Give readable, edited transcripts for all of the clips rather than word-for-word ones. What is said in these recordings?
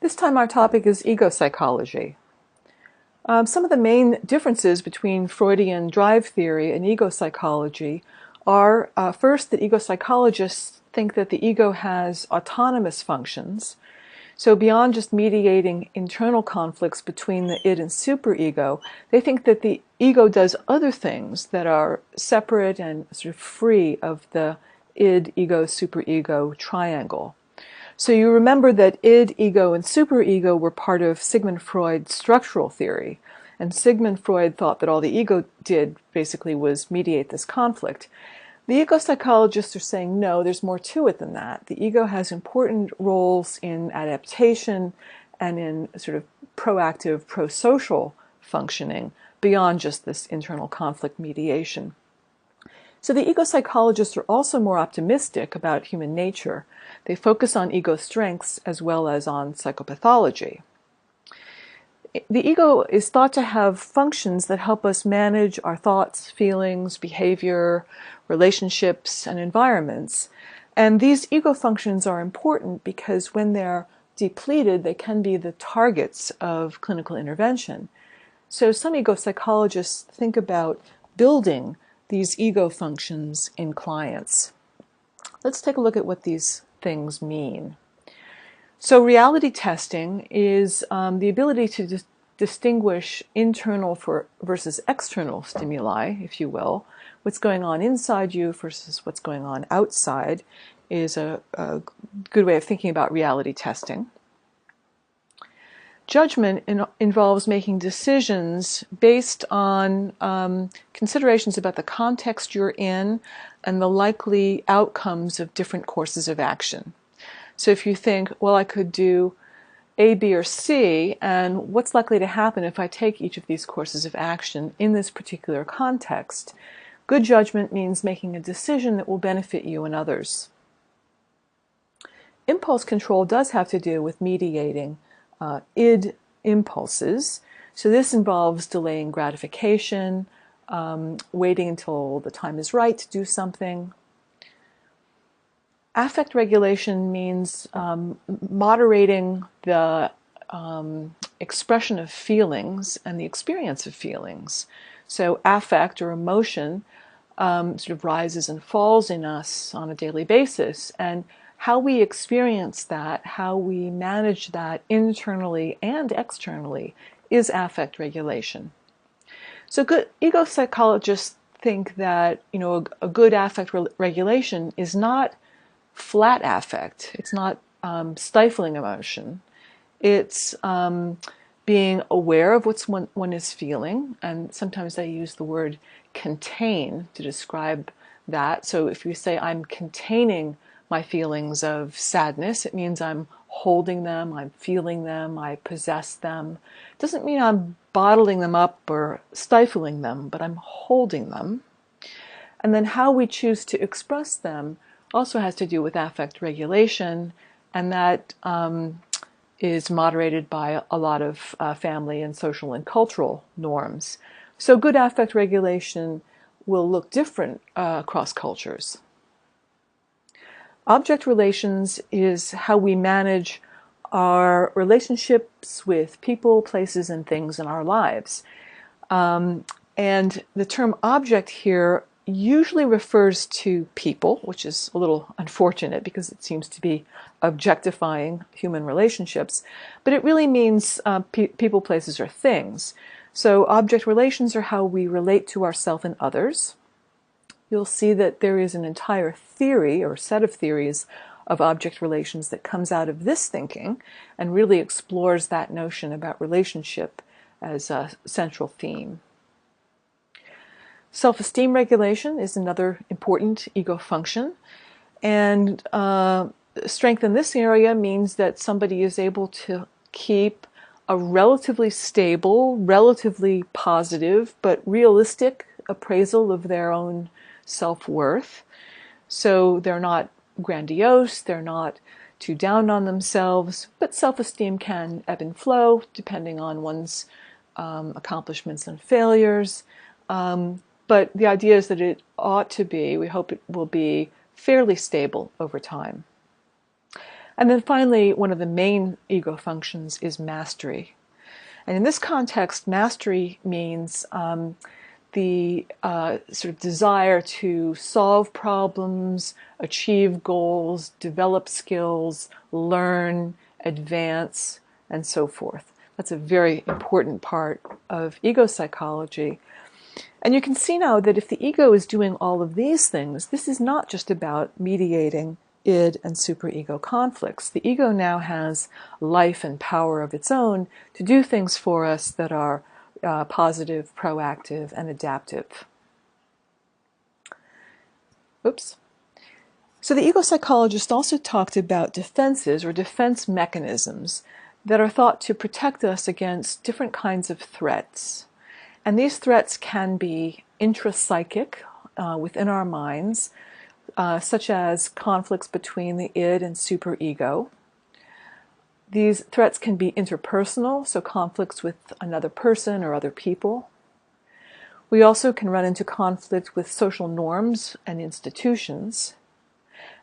This time our topic is ego psychology. Some of the main differences between Freudian drive theory and ego psychology are, first, that ego psychologists think that the ego has autonomous functions. So beyond just mediating internal conflicts between the id and superego, they think that the ego does other things that are separate and sort of free of the id, ego, superego triangle. So you remember that id, ego, and superego were part of Sigmund Freud's structural theory. And Sigmund Freud thought that all the ego did basically was mediate this conflict. The ego psychologists are saying, no, there's more to it than that. The ego has important roles in adaptation and in sort of proactive, pro-social functioning beyond just this internal conflict mediation. So the ego psychologists are also more optimistic about human nature. They focus on ego strengths as well as on psychopathology. The ego is thought to have functions that help us manage our thoughts, feelings, behavior, relationships, and environments. And these ego functions are important because when they're depleted, they can be the targets of clinical intervention. So some ego psychologists think about building these ego functions in clients. Let's take a look at what these things mean. So reality testing is the ability to distinguish internal versus external stimuli, if you will. What's going on inside you versus what's going on outside is a good way of thinking about reality testing. Judgment involves making decisions based on considerations about the context you're in and the likely outcomes of different courses of action. So if you think, well, I could do A, B, or C, and what's likely to happen if I take each of these courses of action in this particular context? Good judgment means making a decision that will benefit you and others. Impulse control does have to do with mediating id impulses. So this involves delaying gratification, waiting until the time is right to do something. Affect regulation means moderating the expression of feelings and the experience of feelings. So affect or emotion sort of rises and falls in us on a daily basis, and how we experience that, how we manage that internally and externally is affect regulation. So good ego psychologists think that a good affect regulation is not flat affect. It's not stifling emotion. It's being aware of what one is feeling, and sometimes they use the word contain to describe that. So if you say, I'm containing my feelings of sadness, it means I'm holding them, I'm feeling them, I possess them. It doesn't mean I'm bottling them up or stifling them, but I'm holding them. And then how we choose to express them also has to do with affect regulation, and that is moderated by a lot of family and social and cultural norms. So good affect regulation will look different across cultures. Object relations is how we manage our relationships with people, places, and things in our lives. And the term object here usually refers to people, which is a little unfortunate because it seems to be objectifying human relationships, but it really means people, places, or things. So object relations are how we relate to ourselves and others. You'll see that there is an entire theory or set of theories of object relations that comes out of this thinking and really explores that notion about relationship as a central theme. Self-esteem regulation is another important ego function, and strength in this area means that somebody is able to keep a relatively stable, relatively positive, but realistic appraisal of their own self-worth. So they're not grandiose, they're not too down on themselves, but self-esteem can ebb and flow depending on one's accomplishments and failures. But the idea is that it ought to be, we hope it will be, fairly stable over time. And then finally, one of the main ego functions is mastery. And in this context, mastery means the sort of desire to solve problems, achieve goals, develop skills, learn, advance, and so forth. That's a very important part of ego psychology. And you can see now that if the ego is doing all of these things, this is not just about mediating id and superego conflicts. The ego now has life and power of its own to do things for us that are positive, proactive, and adaptive. Oops. So the ego psychologist also talked about defenses or defense mechanisms that are thought to protect us against different kinds of threats. And these threats can be intrapsychic within our minds, such as conflicts between the id and superego. These threats can be interpersonal, so conflicts with another person or other people. We also can run into conflict with social norms and institutions.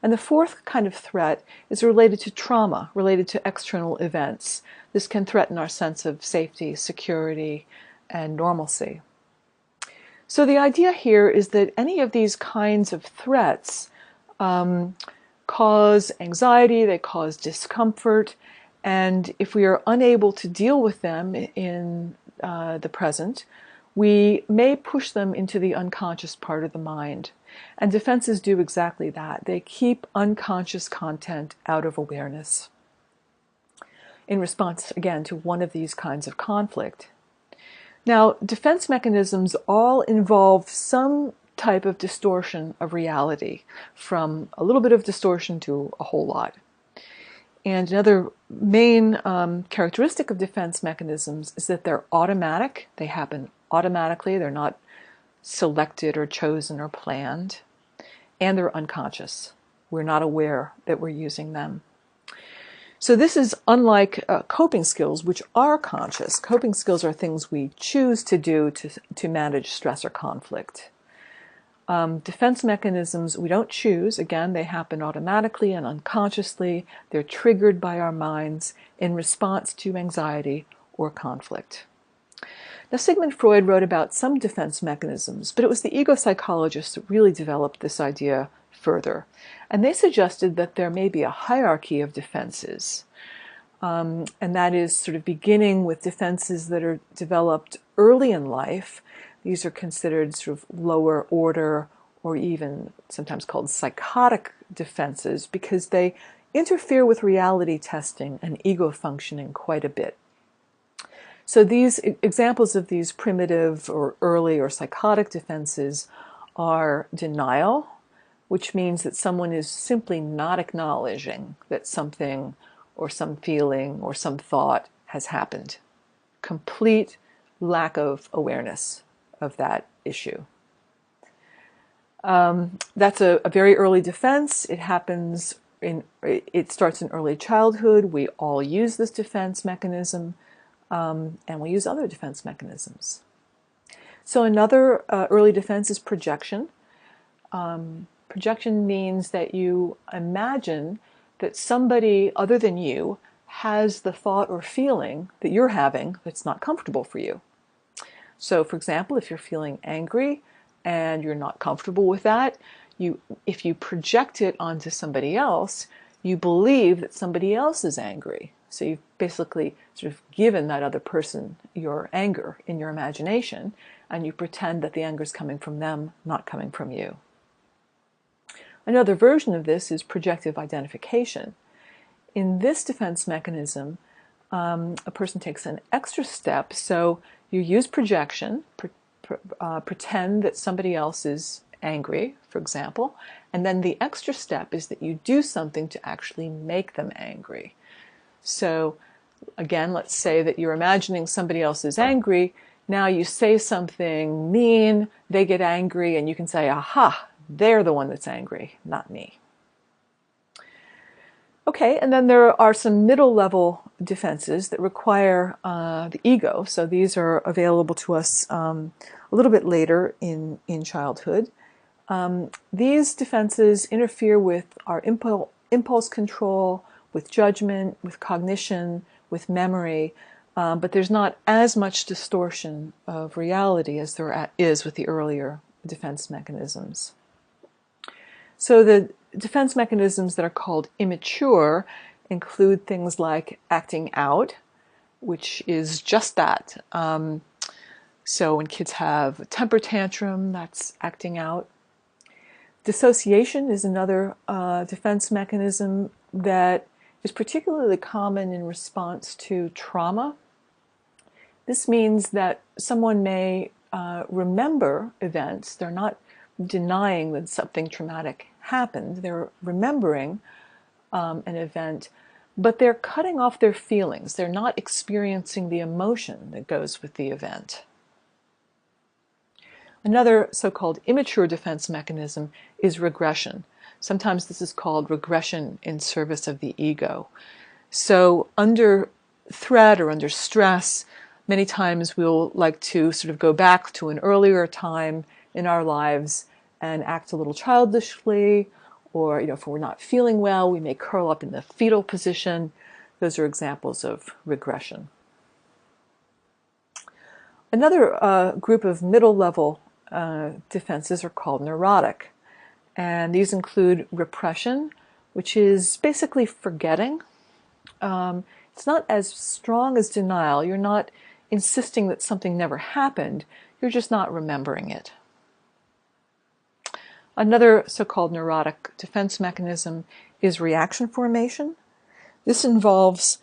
And the fourth kind of threat is related to trauma, related to external events. This can threaten our sense of safety, security, and normalcy. So the idea here is that any of these kinds of threats cause anxiety, they cause discomfort, and if we are unable to deal with them in the present, we may push them into the unconscious part of the mind. And defenses do exactly that. They keep unconscious content out of awareness in response, again, to one of these kinds of conflict. Now, defense mechanisms all involve some type of distortion of reality, from a little bit of distortion to a whole lot. And another main characteristic of defense mechanisms is that they're automatic. They happen automatically. They're not selected or chosen or planned. And they're unconscious. We're not aware that we're using them. So this is unlike coping skills, which are conscious. Coping skills are things we choose to do to manage stress or conflict. Defense mechanisms we don't choose. Again, they happen automatically and unconsciously. They're triggered by our minds in response to anxiety or conflict. Now, Sigmund Freud wrote about some defense mechanisms, but it was the ego psychologists that really developed this idea further. And they suggested that there may be a hierarchy of defenses. And that is sort of beginning with defenses that are developed early in life. These are considered sort of lower order or even sometimes called psychotic defenses because they interfere with reality testing and ego functioning quite a bit. So these examples of these primitive or early or psychotic defenses are denial, which means that someone is simply not acknowledging that something or some feeling or some thought has happened. Complete lack of awareness of that issue. That's a very early defense. It starts in early childhood. We all use this defense mechanism, and we use other defense mechanisms. So another early defense is projection. Projection means that you imagine that somebody other than you has the thought or feeling that you're having that's not comfortable for you. So, for example, if you're feeling angry and you're not comfortable with that, if you project it onto somebody else, you believe that somebody else is angry. So you've basically sort of given that other person your anger in your imagination, and you pretend that the anger is coming from them, not coming from you. Another version of this is projective identification. In this defense mechanism, a person takes an extra step. So you use projection, pretend that somebody else is angry, for example, and then the extra step is that you do something to actually make them angry. So again, let's say that you're imagining somebody else is angry. Now you say something mean, they get angry, and you can say, aha, they're the one that's angry, not me. Okay, and then there are some middle-level defenses that require the ego. So these are available to us a little bit later in childhood. These defenses interfere with our impulse control, with judgment, with cognition, with memory, but there's not as much distortion of reality as there is with the earlier defense mechanisms. So the defense mechanisms that are called immature include things like acting out, which is just that. So when kids have a temper tantrum, that's acting out. Dissociation is another defense mechanism that is particularly common in response to trauma. This means that someone may remember events. They're not denying that something traumatic happened. They're remembering an event, but they're cutting off their feelings. They're not experiencing the emotion that goes with the event. Another so-called immature defense mechanism is regression. Sometimes this is called regression in service of the ego. So under threat or under stress, many times we'll like to sort of go back to an earlier time in our lives and act a little childishly, or if we're not feeling well, we may curl up in the fetal position. Those are examples of regression. Another group of middle-level defenses are called neurotic. And these include repression, which is basically forgetting. It's not as strong as denial. You're not insisting that something never happened. You're just not remembering it. Another so-called neurotic defense mechanism is reaction formation. This involves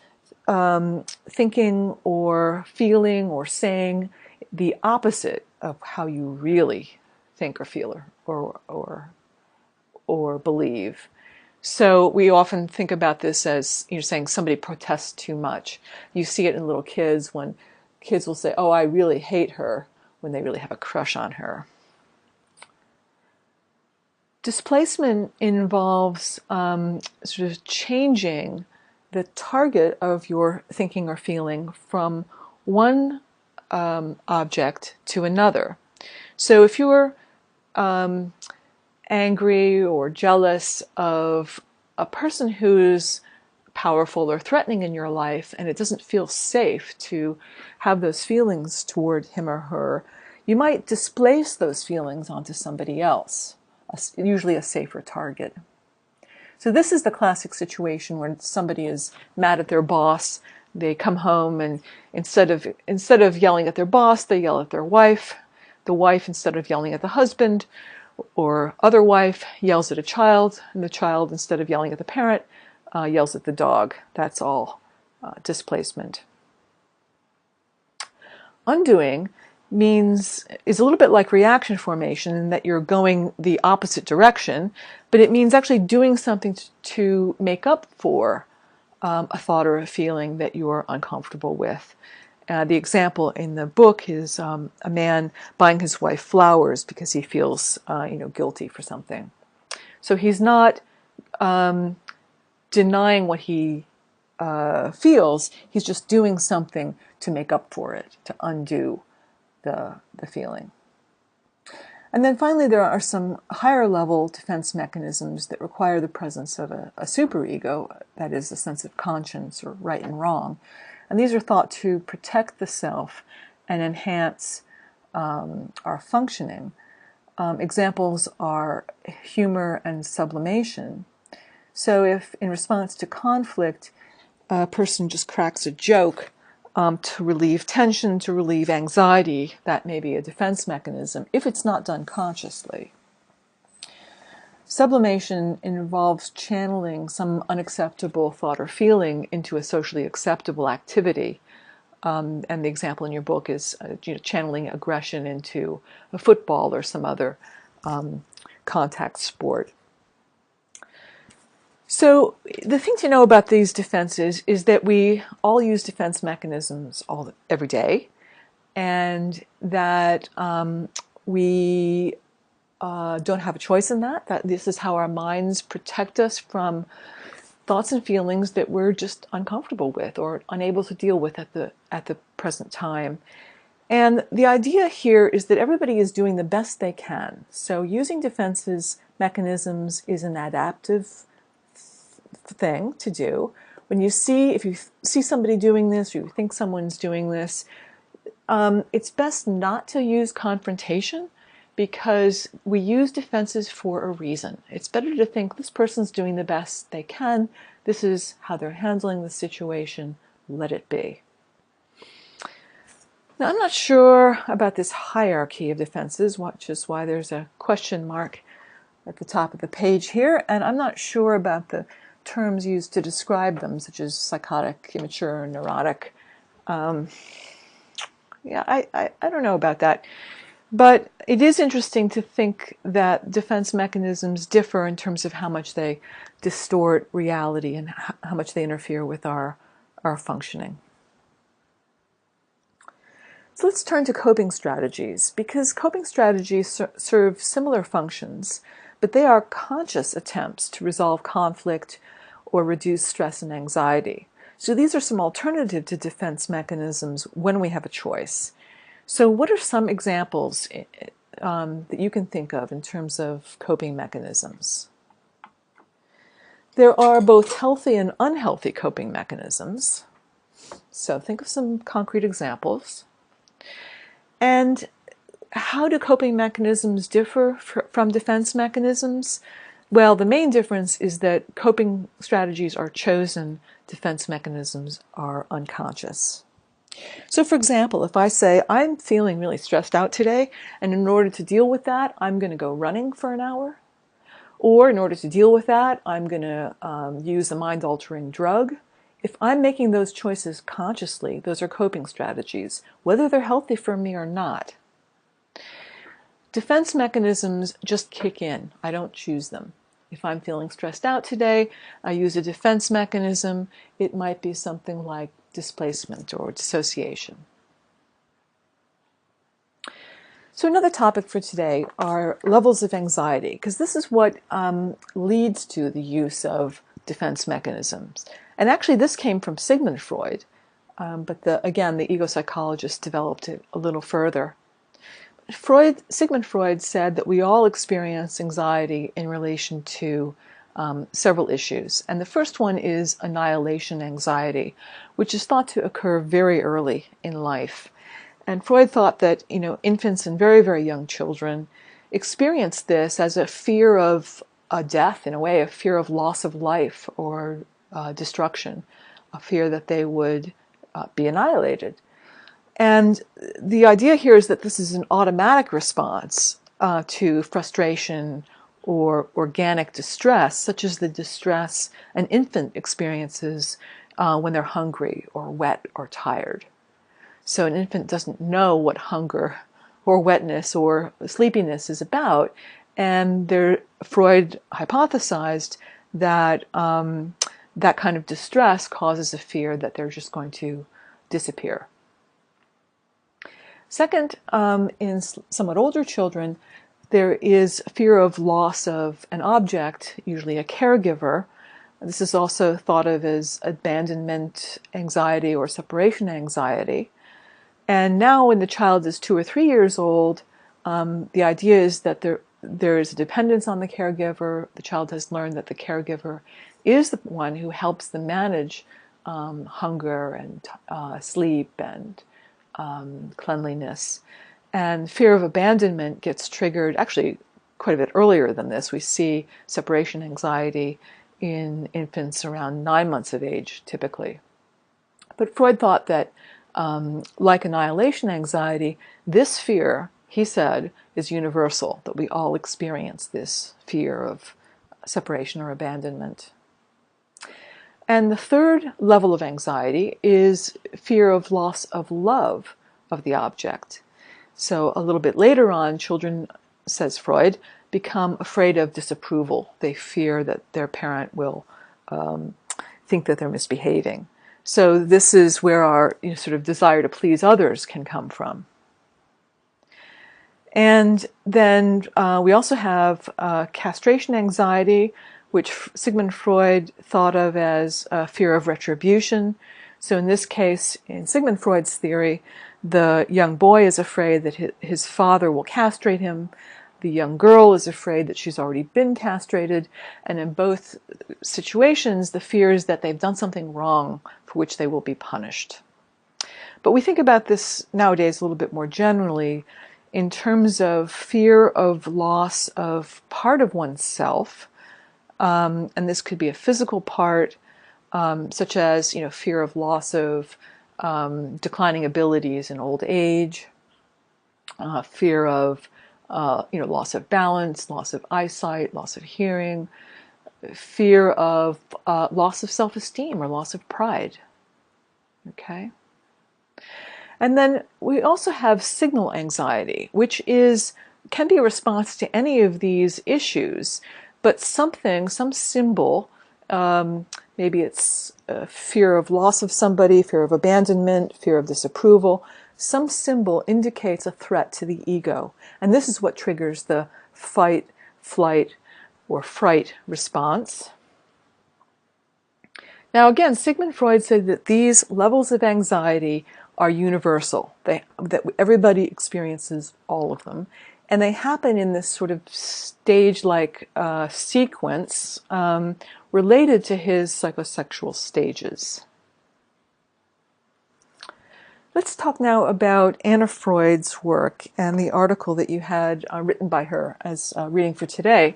thinking or feeling or saying the opposite of how you really think or feel or believe. So we often think about this as saying somebody protests too much. You see it in little kids when kids will say, "Oh, I really hate her," when they really have a crush on her. Displacement involves sort of changing the target of your thinking or feeling from one object to another. So if you're angry or jealous of a person who's powerful or threatening in your life, and it doesn't feel safe to have those feelings toward him or her, you might displace those feelings onto somebody else, usually a safer target. So this is the classic situation when somebody is mad at their boss. They come home and instead of yelling at their boss, they yell at their wife. The wife, instead of yelling at the husband or other wife, yells at a child, and the child, instead of yelling at the parent, yells at the dog. That's all displacement. Undoing is a little bit like reaction formation in that you're going the opposite direction, but it means actually doing something to make up for a thought or a feeling that you're uncomfortable with. The example in the book is a man buying his wife flowers because he feels guilty for something. So he's not denying what he feels, he's just doing something to make up for it, to undo the feeling. And then finally, there are some higher level defense mechanisms that require the presence of a superego, that is, a sense of conscience or right and wrong. And these are thought to protect the self and enhance our functioning. Examples are humor and sublimation. So if in response to conflict, a person just cracks a joke to relieve tension, to relieve anxiety, that may be a defense mechanism if it's not done consciously. Sublimation involves channeling some unacceptable thought or feeling into a socially acceptable activity. And the example in your book is channeling aggression into a football or some other contact sport. So the thing to know about these defenses is that we all use defense mechanisms every day, and that we don't have a choice in that this is how our minds protect us from thoughts and feelings that we're just uncomfortable with or unable to deal with at the present time. And the idea here is that everybody is doing the best they can. So using defenses mechanisms is an adaptive thing to do. When you see, if you see somebody doing this, or you think someone's doing this, it's best not to use confrontation, because we use defenses for a reason. It's better to think this person's doing the best they can. This is how they're handling the situation. Let it be. Now, I'm not sure about this hierarchy of defenses, which is why there's a question mark at the top of the page here, and I'm not sure about the terms used to describe them, such as psychotic, immature, neurotic. Yeah, I don't know about that. But it is interesting to think that defense mechanisms differ in terms of how much they distort reality and how much they interfere with our functioning. So let's turn to coping strategies, because coping strategies serve similar functions, but they are conscious attempts to resolve conflict or reduce stress and anxiety. So these are some alternative to defense mechanisms when we have a choice. So what are some examples that you can think of in terms of coping mechanisms? There are both healthy and unhealthy coping mechanisms. So think of some concrete examples. And how do coping mechanisms differ from defense mechanisms? Well, the main difference is that coping strategies are chosen, defense mechanisms are unconscious. So for example, if I say, I'm feeling really stressed out today, and in order to deal with that, I'm going to go running for an hour. Or in order to deal with that, I'm going to use a mind-altering drug. If I'm making those choices consciously, those are coping strategies, whether they're healthy for me or not. Defense mechanisms just kick in. I don't choose them. If I'm feeling stressed out today, I use a defense mechanism. It might be something like displacement or dissociation. So another topic for today are levels of anxiety, because this is what leads to the use of defense mechanisms. And actually this came from Sigmund Freud, but again, the ego psychologists developed it a little further. Sigmund Freud said that we all experience anxiety in relation to several issues. And the first one is annihilation anxiety, which is thought to occur very early in life. And Freud thought that, infants and very, very young children experience this as a fear of death, in a way, a fear of loss of life or destruction, a fear that they would be annihilated. And the idea here is that this is an automatic response to frustration or organic distress, such as the distress an infant experiences when they're hungry or wet or tired. So an infant doesn't know what hunger or wetness or sleepiness is about, and Freud hypothesized that that kind of distress causes a fear that they're just going to disappear. Second, in somewhat older children, there is fear of loss of an object, usually a caregiver. This is also thought of as abandonment anxiety or separation anxiety. And now when the child is 2 or 3 years old, the idea is that there is a dependence on the caregiver. The child has learned that the caregiver is the one who helps them manage hunger and sleep and cleanliness. And fear of abandonment gets triggered actually quite a bit earlier than this. We see separation anxiety in infants around 9 months of age, typically. But Freud thought that like annihilation anxiety, this fear, he said, is universal, that we all experience this fear of separation or abandonment. And the third level of anxiety is fear of loss of love of the object. So a little bit later on, children, says Freud, become afraid of disapproval. They fear that their parent will think that they're misbehaving. So this is where our sort of desire to please others can come from. And then we also have castration anxiety, which Sigmund Freud thought of as fear of retribution. So in this case, in Sigmund Freud's theory, the young boy is afraid that his father will castrate him The young girl is afraid that she's already been castrated, and in both situations, the fear is that they've done something wrong for which they will be punished. But we think about this nowadays a little bit more generally in terms of fear of loss of part of oneself, and this could be a physical part, such as fear of loss of declining abilities in old age, fear of loss of balance, loss of eyesight, loss of hearing, fear of loss of self-esteem or loss of pride. Okay? And then we also have signal anxiety, which can be a response to any of these issues, but some symbol, maybe it's fear of loss of somebody, fear of abandonment, fear of disapproval, some symbol indicates a threat to the ego. And this is what triggers the fight, flight, or fright response. Now again, Sigmund Freud said that these levels of anxiety are universal, that everybody experiences all of them, and they happen in this sort of stage-like sequence related to his psychosexual stages. Let's talk now about Anna Freud's work and the article that you had written by her as reading for today.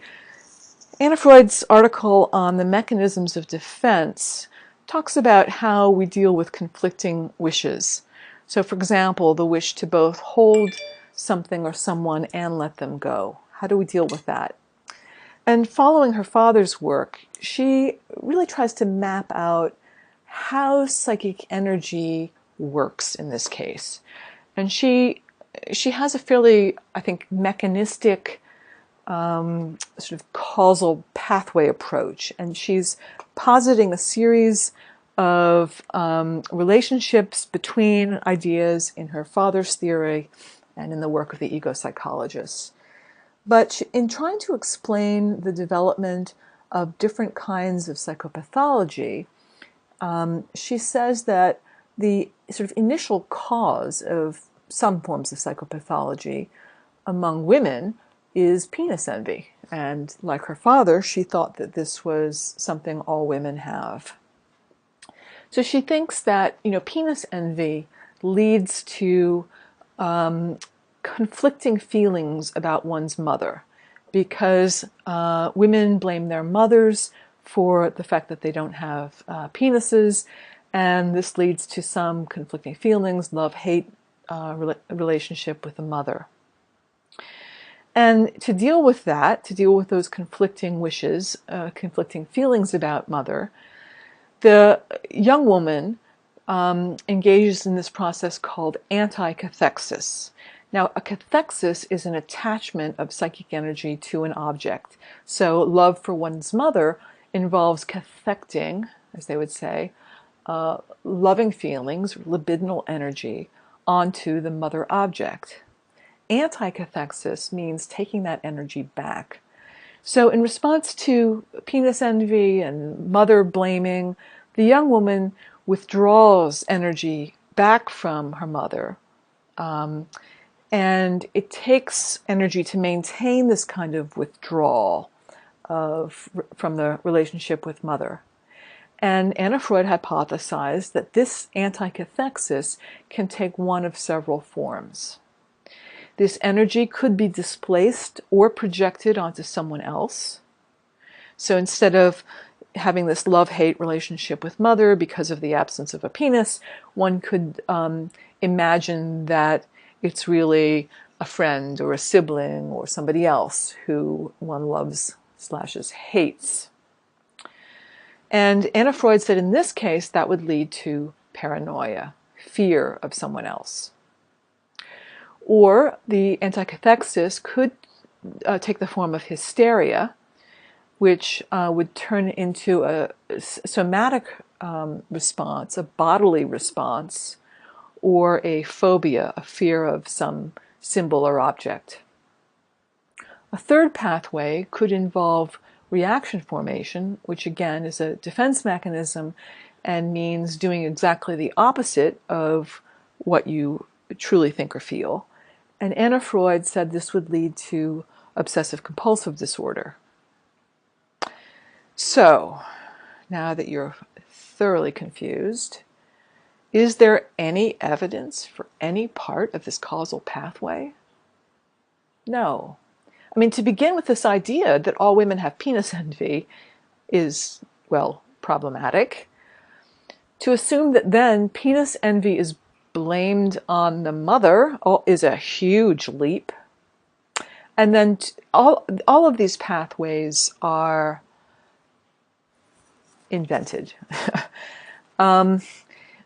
Anna Freud's article on the mechanisms of defense talks about how we deal with conflicting wishes. So, for example, the wish to both hold something or someone and let them go. How do we deal with that? And following her father's work, she really tries to map out how psychic energy works in this case. And she has a fairly, I think, mechanistic sort of causal pathway approach. And she's positing a series of relationships between ideas in her father's theory and in the work of the ego psychologists. But in trying to explain the development of different kinds of psychopathology, she says that the sort of initial cause of some forms of psychopathology among women is penis envy. And like her father, she thought that this was something all women have. So she thinks that, penis envy leads to conflicting feelings about one's mother, because women blame their mothers for the fact that they don't have penises, and this leads to some conflicting feelings, love-hate relationship with the mother. And to deal with that, to deal with those conflicting wishes, conflicting feelings about mother, the young woman engages in this process called anti-cathexis. Now, a cathexis is an attachment of psychic energy to an object. So love for one's mother involves cathecting, as they would say, loving feelings, libidinal energy, onto the mother object. Anti-cathexis means taking that energy back. So in response to penis envy and mother blaming, the young woman withdraws energy back from her mother. And it takes energy to maintain this kind of withdrawal from the relationship with mother. And Anna Freud hypothesized that this anti-cathexis can take one of several forms. This energy could be displaced or projected onto someone else. So instead of having this love-hate relationship with mother because of the absence of a penis, one could imagine that it's really a friend or a sibling or somebody else who one loves/hates. And Anna Freud said in this case that would lead to paranoia, fear of someone else. Or the anticathexis could take the form of hysteria, which would turn into a somatic response, a bodily response, or a phobia, a fear of some symbol or object. A third pathway could involve reaction formation, which again is a defense mechanism and means doing exactly the opposite of what you truly think or feel. And Anna Freud said this would lead to obsessive-compulsive disorder. So, now that you're thoroughly confused, is there any evidence for any part of this causal pathway? No. I mean, to begin with, this idea that all women have penis envy is, well, problematic. To assume that then penis envy is blamed on the mother is a huge leap. And then all of these pathways are invented.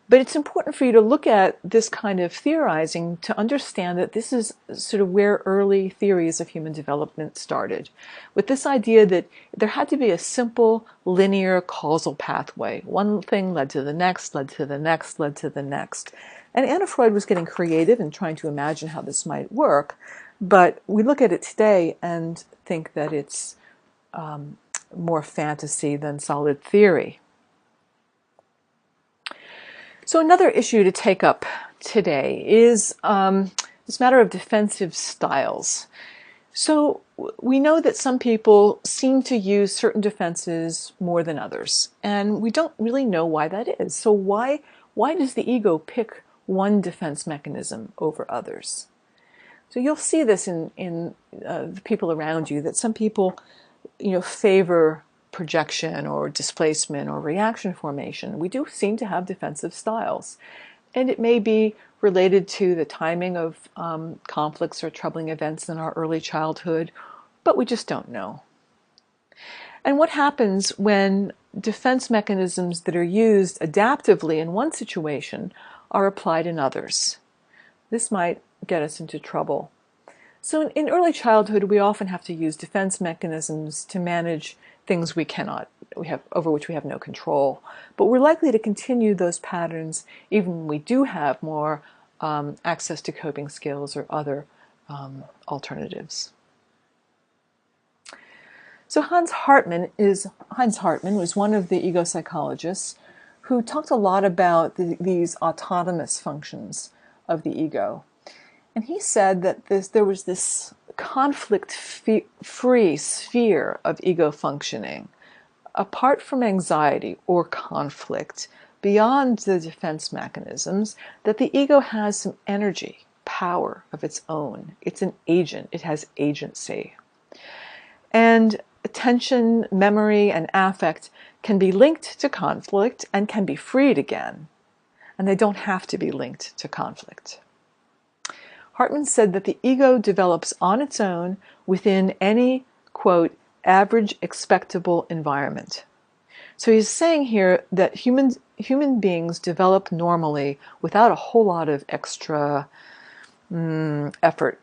But it's important for you to look at this kind of theorizing to understand that this is sort of where early theories of human development started, with this idea that there had to be a simple, linear, causal pathway. One thing led to the next, led to the next, led to the next. And Anna Freud was getting creative and trying to imagine how this might work, but we look at it today and think that it's more fantasy than solid theory. So another issue to take up today is this matter of defensive styles. So we know that some people seem to use certain defenses more than others, and we don't really know why that is. So why does the ego pick one defense mechanism over others? So you'll see this in the people around you, that some people, favor projection or displacement or reaction formation. We do seem to have defensive styles. And it may be related to the timing of conflicts or troubling events in our early childhood, but we just don't know. And what happens when defense mechanisms that are used adaptively in one situation are applied in others? This might get us into trouble. So in early childhood, we often have to use defense mechanisms to manage things over which we have no control. But we're likely to continue those patterns even when we do have more access to coping skills or other alternatives. So Hans Hartmann was one of the ego psychologists who talked a lot about these autonomous functions of the ego. And he said that there was this conflict-free sphere of ego functioning, apart from anxiety or conflict, beyond the defense mechanisms, that the ego has some energy, power of its own. It's an agent. It has agency. And attention, memory, and affect can be linked to conflict and can be freed again. And they don't have to be linked to conflict. Hartmann said that the ego develops on its own within any, quote, average expectable environment. So he's saying here that human beings develop normally without a whole lot of extra effort.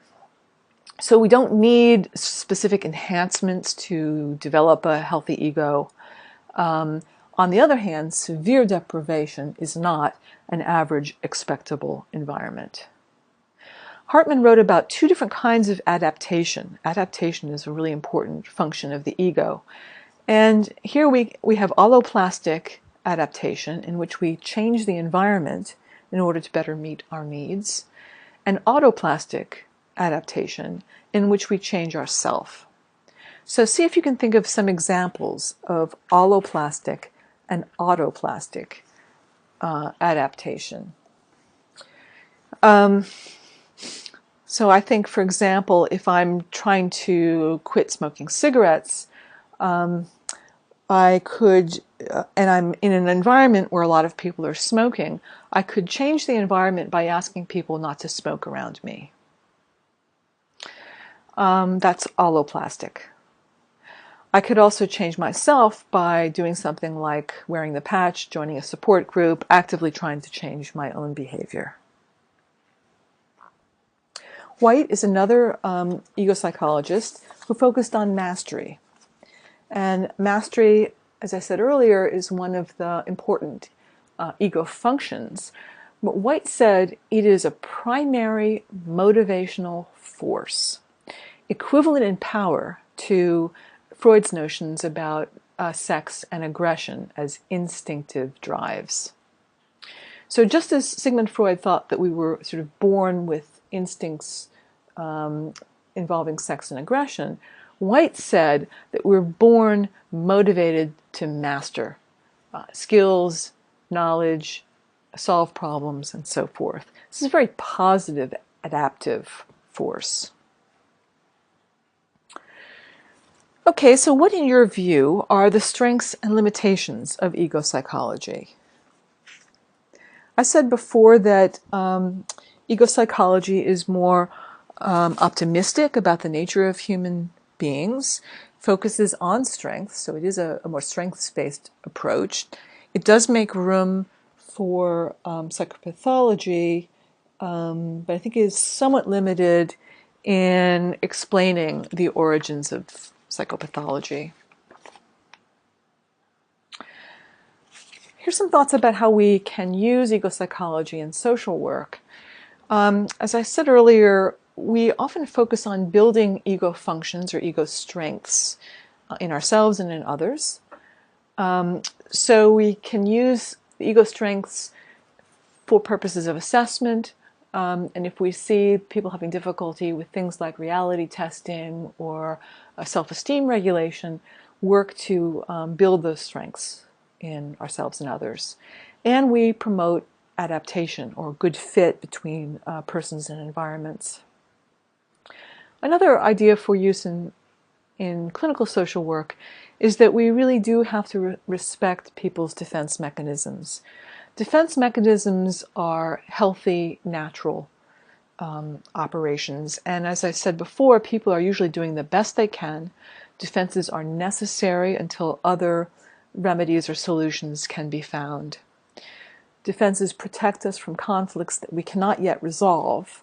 So we don't need specific enhancements to develop a healthy ego. On the other hand, severe deprivation is not an average expectable environment. Hartmann wrote about two different kinds of adaptation. Adaptation is a really important function of the ego. And here we have alloplastic adaptation, in which we change the environment in order to better meet our needs, and autoplastic adaptation, in which we change ourself. So see if you can think of some examples of alloplastic and autoplastic adaptation. So I think, for example, if I'm trying to quit smoking cigarettes, I could, and I'm in an environment where a lot of people are smoking, I could change the environment by asking people not to smoke around me. That's alloplastic. I could also change myself by doing something like wearing the patch, joining a support group, actively trying to change my own behavior. White is another ego psychologist who focused on mastery. And mastery, as I said earlier, is one of the important ego functions. But White said it is a primary motivational force, equivalent in power to Freud's notions about sex and aggression as instinctive drives. So just as Sigmund Freud thought that we were sort of born with instincts involving sex and aggression, White said that we're born motivated to master skills, knowledge, solve problems, and so forth. This is a very positive, adaptive force. Okay, so what in your view are the strengths and limitations of ego psychology? I said before that ego psychology is more optimistic about the nature of human beings, focuses on strengths, so it is a more strengths-based approach. It does make room for psychopathology, but I think it is somewhat limited in explaining the origins of psychopathology. Here's some thoughts about how we can use ego psychology in social work. As I said earlier, we often focus on building ego functions or ego strengths in ourselves and in others. So we can use the ego strengths for purposes of assessment, and if we see people having difficulty with things like reality testing or self-esteem regulation, work to build those strengths in ourselves and others. And we promote adaptation or good fit between persons and environments. Another idea for use in clinical social work is that we really do have to respect people's defense mechanisms. Defense mechanisms are healthy, natural operations. And as I said before, people are usually doing the best they can. Defenses are necessary until other remedies or solutions can be found. Defenses protect us from conflicts that we cannot yet resolve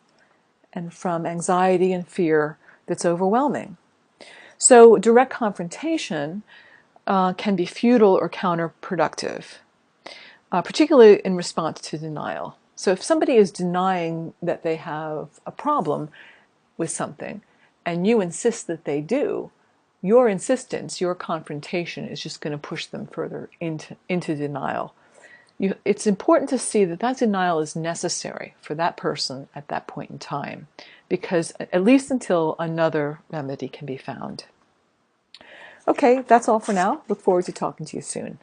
and from anxiety and fear that's overwhelming. So direct confrontation can be futile or counterproductive, particularly in response to denial. So if somebody is denying that they have a problem with something and you insist that they do, your insistence, your confrontation is just going to push them further into denial. It's important to see that that denial is necessary for that person at that point in time, because at least until another remedy can be found. Okay, that's all for now. Look forward to talking to you soon.